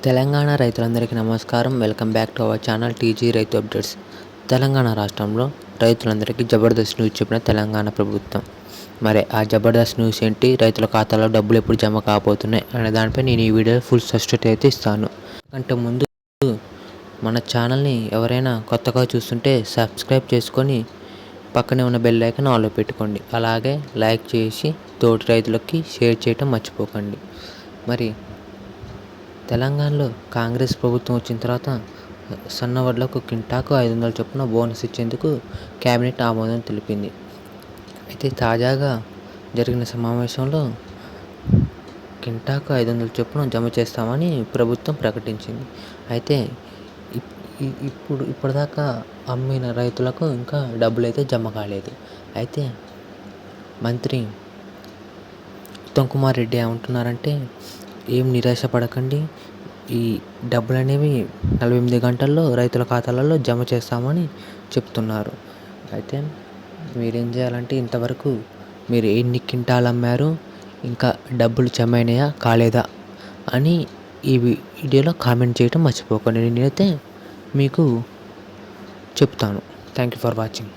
తెలంగాణ రైతులందరికీ నమస్కారం. Welcome back to our channel TG రైతు అప్డేట్స్. తెలంగాణ రాష్ట్రంలో రైతులందరికీ జబర్దస్త్ న్యూస్ చెప్పిన తెలంగాణ ప్రభుత్వం. మరి ఆ జబర్దస్త్ న్యూస్ ఏంటి, రైతుల ఖాతాలో డబ్బులు ఎప్పుడు జమ కాబోతున్నాయి అనే దానిపై నేను ఈ వీడియో ఫుల్ సబ్స్టేట్ అయితే ఇస్తాను. అంటే ముందు మన ఛానల్ని ఎవరైనా కొత్తగా చూస్తుంటే సబ్స్క్రైబ్ చేసుకొని పక్కనే ఉన్న బెల్ ఐకాన్ ఆన్లో పెట్టుకోండి. అలాగే లైక్ చేసి తోటి రైతులకి షేర్ చేయటం మర్చిపోకండి. మరి తెలంగాణలో కాంగ్రెస్ ప్రభుత్వం వచ్చిన తర్వాత సన్నవడ్లకు క్వింటాకు 500 చొప్పున బోనస్ ఇచ్చేందుకు కేబినెట్ ఆమోదం తెలిపింది. అయితే తాజాగా జరిగిన సమావేశంలో క్వింటాకు 500 చొప్పున జమ చేస్తామని ప్రభుత్వం ప్రకటించింది. అయితే ఇప్పటిదాకా అమ్మిన రైతులకు ఇంకా డబ్బులు అయితే జమ కాలేదు. అయితే మంత్రి ఉత్తమ్ కుమార్ రెడ్డి ఏమంటున్నారంటే, ఏం నిరాశపడకండి, ఈ డబ్బులు అనేవి 48 గంటల్లో రైతుల ఖాతాలలో జమ చేస్తామని చెప్తున్నారు. అయితే మీరేం చేయాలంటే, ఇంతవరకు మీరు ఎన్ని క్వింటాలు అమ్మారు, ఇంకా డబ్బులు జమ అయినాయా కాలేదా అని ఈ వీడియోలో కామెంట్ చేయడం మర్చిపోకండి. నేనైతే మీకు చెప్తాను. Thank you for watching.